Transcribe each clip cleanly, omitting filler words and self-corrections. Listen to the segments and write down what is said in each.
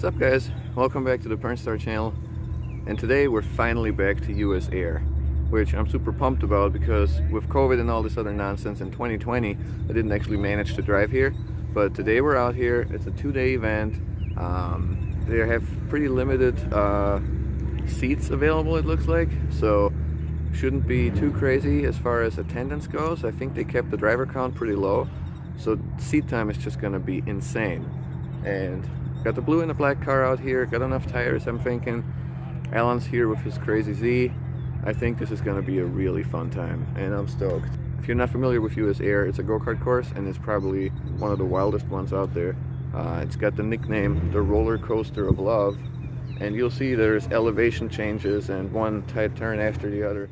What's up, guys? Welcome back to the Pornstar channel, and today we're finally back to USAIR, which I'm super pumped about because with COVID and all this other nonsense in 2020 I didn't actually manage to drive here, but today we're out here. It's a 2-day event. They have pretty limited seats available, it looks like, so shouldn't be too crazy as far as attendance goes. I think they kept the driver count pretty low, so seat time is just gonna be insane. And got the blue and the black car out here, got enough tires, I'm thinking. Alan's here with his crazy Z. I think this is gonna be a really fun time, and I'm stoked. If you're not familiar with USAIR, it's a go-kart course, and it's probably one of the wildest ones out there. It's got the nickname, the roller coaster of love, and you'll see there's elevation changes and one tight turn after the other.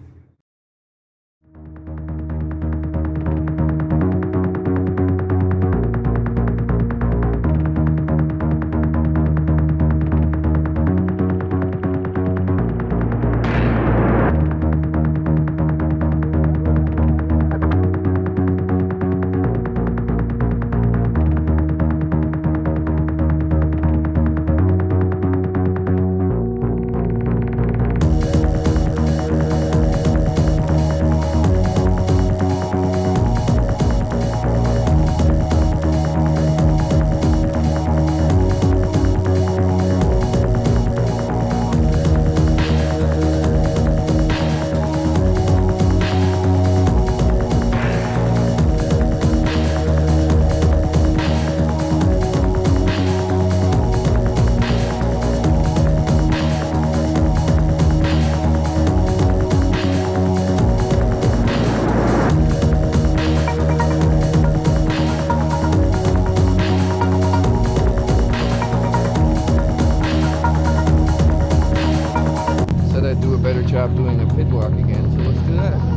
Job doing a pit walk again, so let's do that.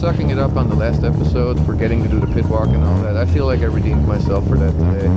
Sucking it up on the last episode, forgetting to do the pit walk and all that, I feel like I redeemed myself for that today.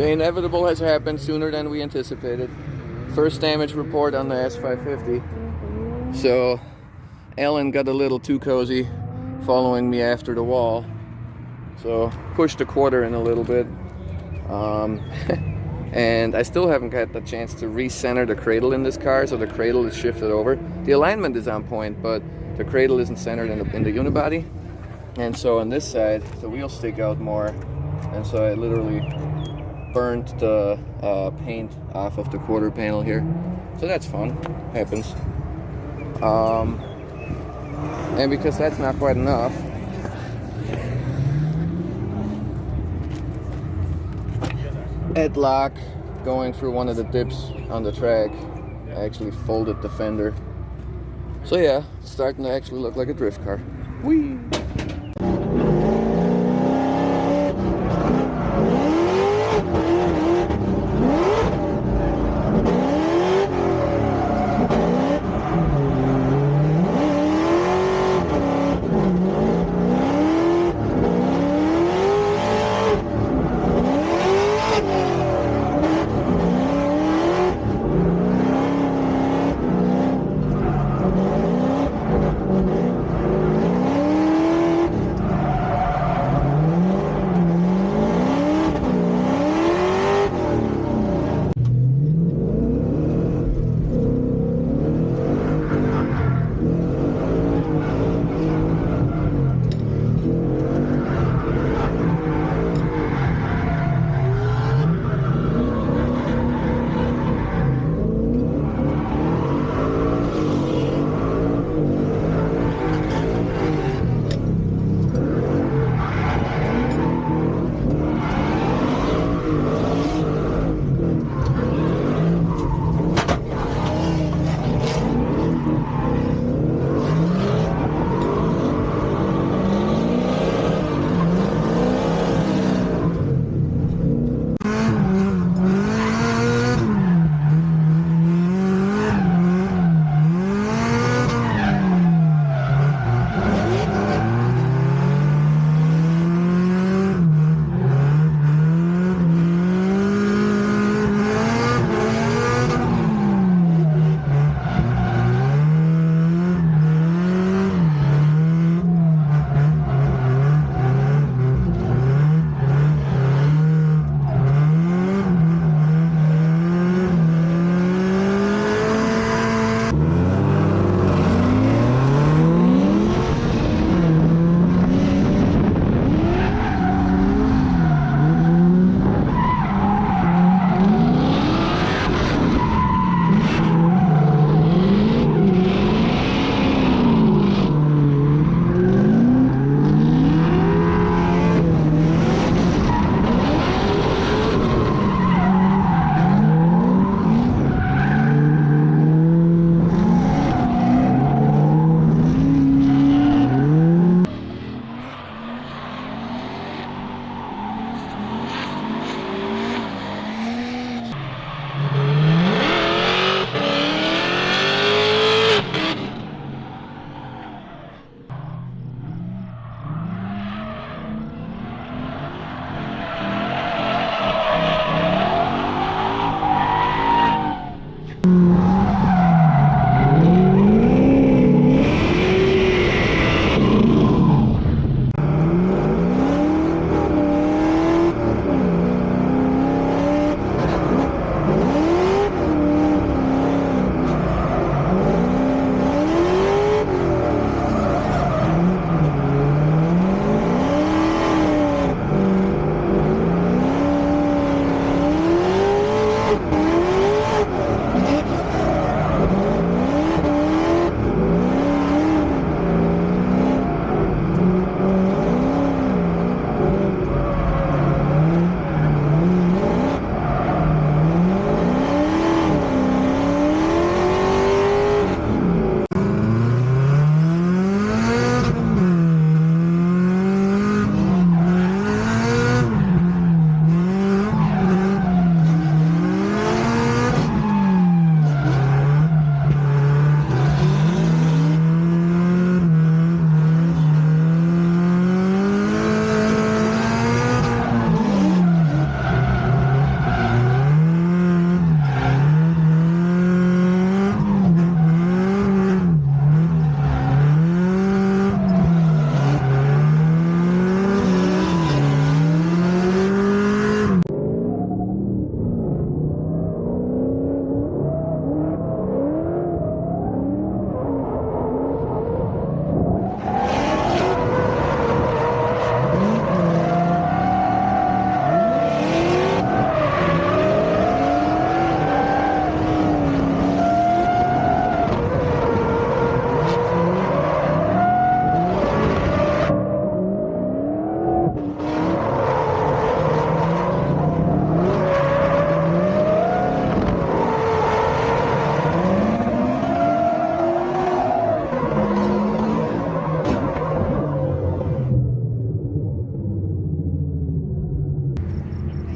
The inevitable has happened sooner than we anticipated. First damage report on the S550. So Alan got a little too cozy following me after the wall. So pushed the quarter in a little bit. And I still haven't got the chance to recenter the cradle in this car, so the cradle is shifted over. The alignment is on point, but the cradle isn't centered in the unibody. And so on this side, the wheels stick out more. And so I literally burnt the paint off of the quarter panel here. So that's fun, happens. And because that's not quite enough, at lock, going through one of the dips on the track, I actually folded the fender. So yeah, it's starting to actually look like a drift car. Whee!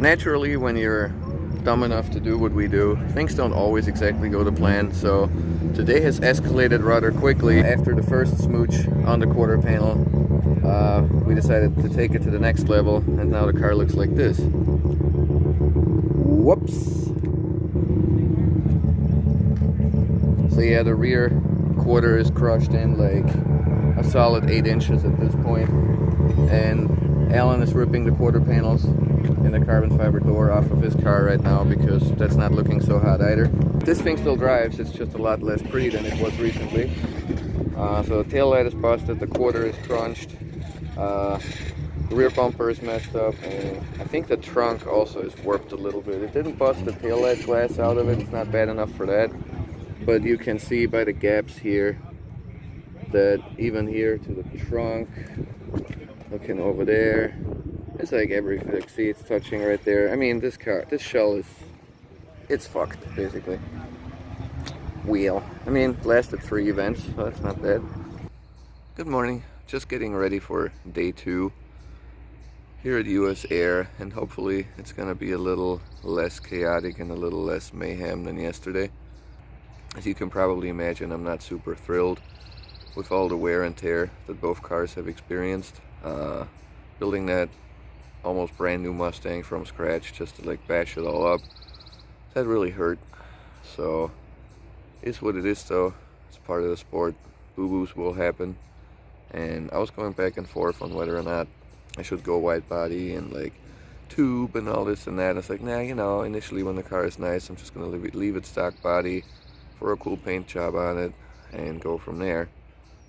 Naturally, when you're dumb enough to do what we do, things don't always exactly go to plan. So today has escalated rather quickly. After the first smooch on the quarter panel, we decided to take it to the next level, and now the car looks like this. Whoops. So yeah, the rear quarter is crushed in like a solid 8 inches at this point, and Alan is ripping the quarter panels in the carbon fiber door off of his car right now because that's not looking so hot either. This thing still drives, it's just a lot less pretty than it was recently. So the tail light is busted, the quarter is crunched, the rear bumper is messed up, and I think the trunk also is warped a little bit. It didn't bust the tail light glass out of it, it's not bad enough for that. But you can see by the gaps here that even here to the trunk, looking over there, it's like everything. Like, see, it's touching right there. I mean, this shell it's fucked basically. Wheel. I mean, lasted 3 events, so that's not bad. Good morning. Just getting ready for day 2 here at USAIR, and hopefully it's gonna be a little less chaotic and a little less mayhem than yesterday. As you can probably imagine, I'm not super thrilled with all the wear and tear that both cars have experienced. Building that almost brand new Mustang from scratch just to like bash it all up, that really hurt. So it's what it is though. It's part of the sport. Boo-boos will happen. And I was going back and forth on whether or not I should go wide body and like tube and all this and that. It's like, nah, you know, initially when the car is nice, I'm just gonna leave it stock body for a cool paint job on it and go from there.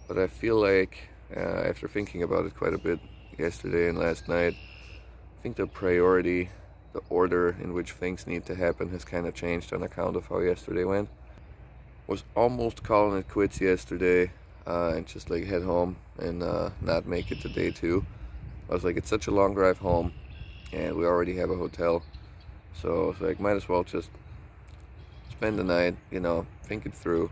But I feel like after thinking about it quite a bit yesterday and last night, I think the priority, the order in which things need to happen has kind of changed on account of how yesterday went. Was almost calling it quits yesterday and just like head home and not make it to day 2. I was like, it's such a long drive home and we already have a hotel, so I was like, might as well just spend the night, you know, think it through,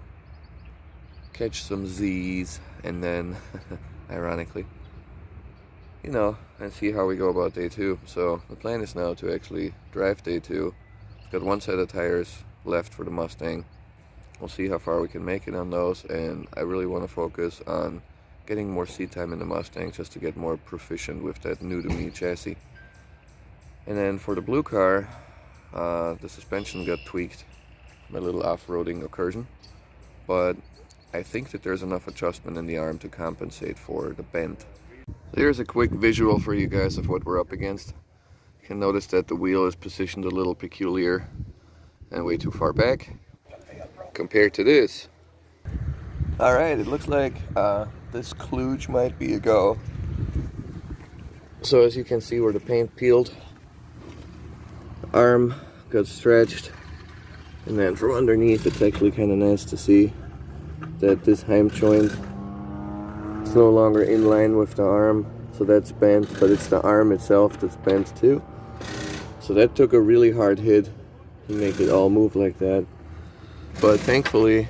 catch some Z's, and then ironically, you know, and see how we go about day 2. So the plan is now to actually drive day 2. I've got 1 set of tires left for the Mustang. We'll see how far we can make it on those, and I really want to focus on getting more seat time in the Mustang just to get more proficient with that new to me chassis. And then for the blue car, the suspension got tweaked, my little off-roading excursion, but I think that there's enough adjustment in the arm to compensate for the bend. Here's a quick visual for you guys of what we're up against. You can notice that the wheel is positioned a little peculiar and way too far back compared to this. Alright, it looks like this kludge might be a go. So as you can see where the paint peeled, the arm got stretched, and then from underneath it's actually kind of nice to see that this heim joint is no longer in line with the arm, so that's bent, but it's the arm itself that's bent too. So that took a really hard hit to make it all move like that. But thankfully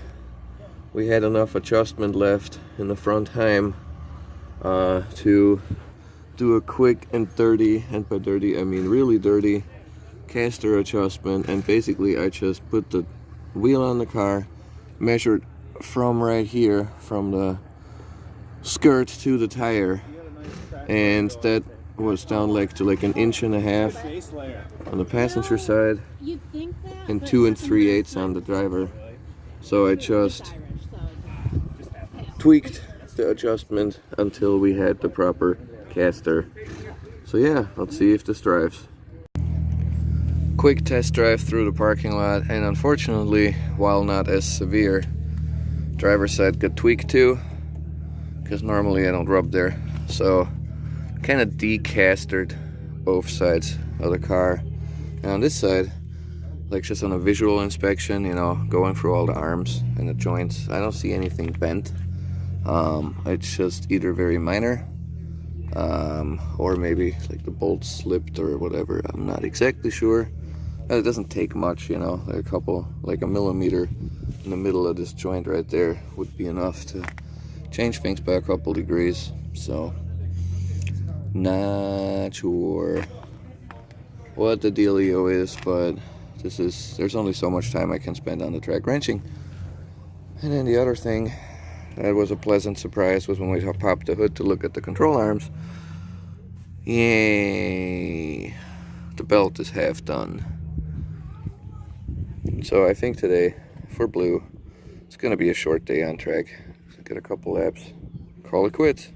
we had enough adjustment left in the front heim to do a quick and dirty, and by dirty I mean really dirty, caster adjustment. And basically I just put the wheel on the car, measured from right here, from the skirt to the tire, and that was down like to like 1.5 inches on the passenger side and 2 3/8 on the driver. So I just tweaked the adjustment until we had the proper caster. So yeah, let's see if this drives. Quick test drive through the parking lot, and unfortunately, while not as severe, driver's side got tweaked too, because normally I don't rub there. So kind of decastered both sides of the car. And on this side, like just on a visual inspection, you know, going through all the arms and the joints, I don't see anything bent. It's just either very minor, or maybe like the bolt slipped or whatever. I'm not exactly sure. It doesn't take much, you know, like a millimeter in the middle of this joint right there would be enough to change things by a couple degrees. So not sure. what the dealio is, but there's only so much time I can spend on the track wrenching. And then the other thing that was a pleasant surprise was when we popped the hood to look at the control arms. Yay! The belt is half done. So I think today, for Blue, it's going to be a short day on track. Get a couple laps, call it quits.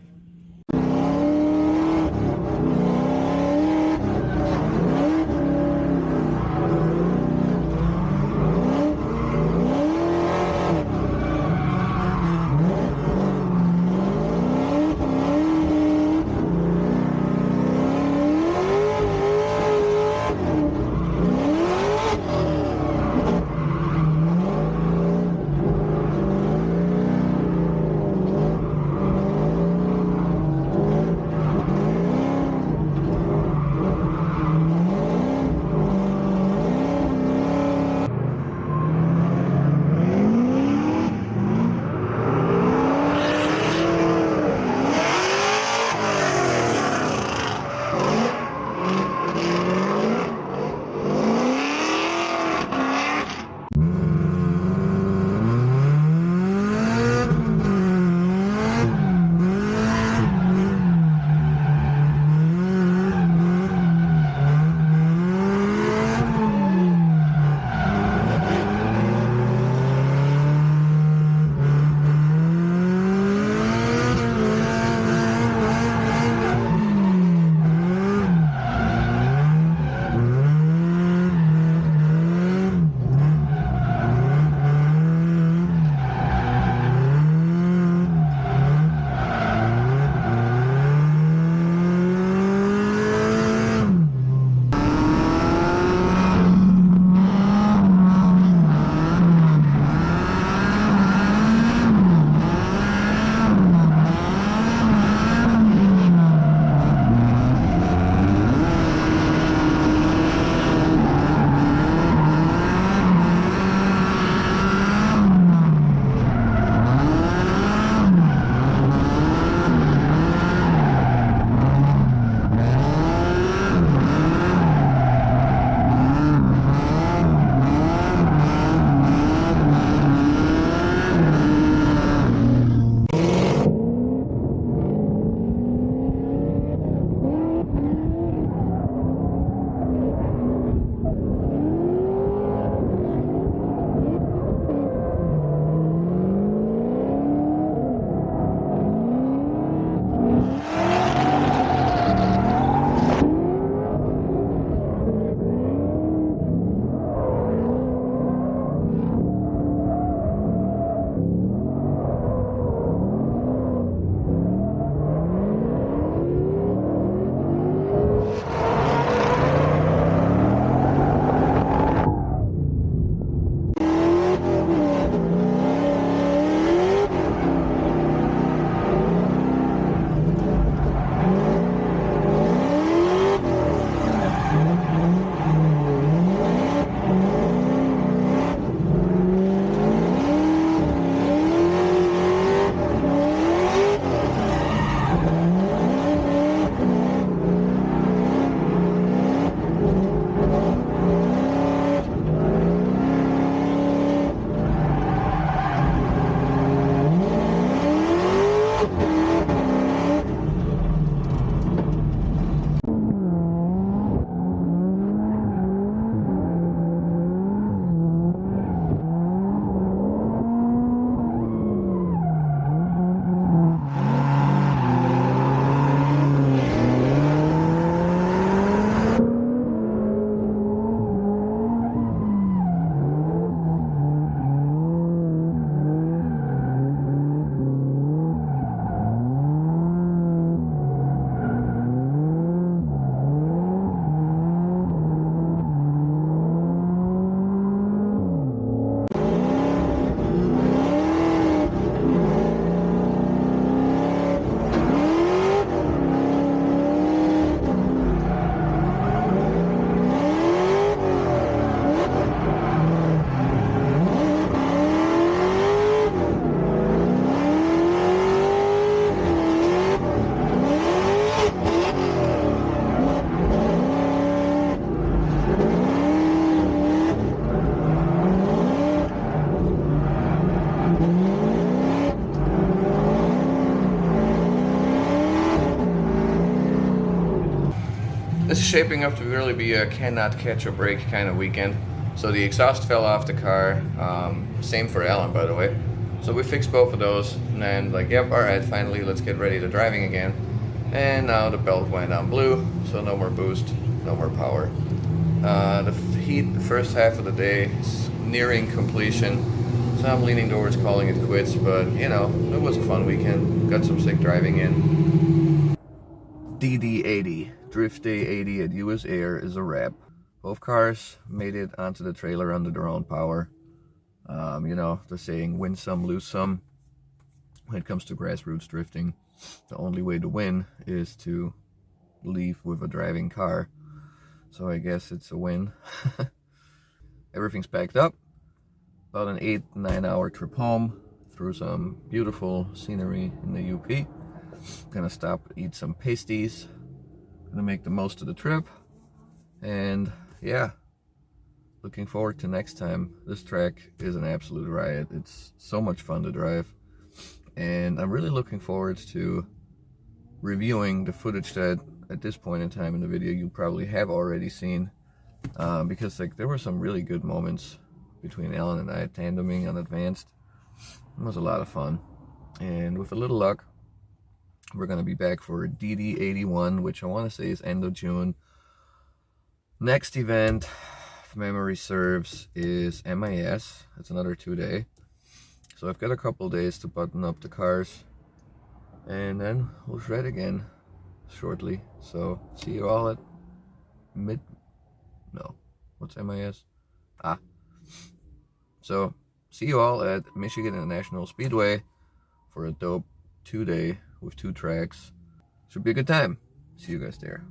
This is shaping up to really be a cannot catch a break kind of weekend. So the exhaust fell off the car, same for Alan, by the way. So we fixed both of those, and then like, yep, alright, finally let's get ready to driving again. And now the belt went on blue, so no more boost, no more power. The heat, the first half of the day is nearing completion, so I'm leaning towards calling it quits, but you know, it was a fun weekend. Got some sick driving in. DD80, Drift Day 80 at USAIR is a wrap. Both cars made it onto the trailer under their own power. You know, the saying, win some, lose some. When it comes to grassroots drifting, the only way to win is to leave with a driving car. So I guess it's a win. Everything's packed up. About an 8-9 hour trip home through some beautiful scenery in the UP. Gonna stop, eat some pasties. Gonna make the most of the trip. And yeah, looking forward to next time. This track is an absolute riot. It's so much fun to drive. And I'm really looking forward to reviewing the footage that at this point in time in the video you probably have already seen. Because like there were some really good moments between Alan and I tandeming on advanced. It was a lot of fun. And with a little luck, we're going to be back for DD81, which I want to say is end of June. Next event, if memory serves, is MIS. It's another 2-day. So I've got a couple days to button up the cars. And then we'll shred again shortly. So see you all at what's MIS? So see you all at Michigan International Speedway for a dope 2-day with 2 tracks. Should be a good time. See you guys there.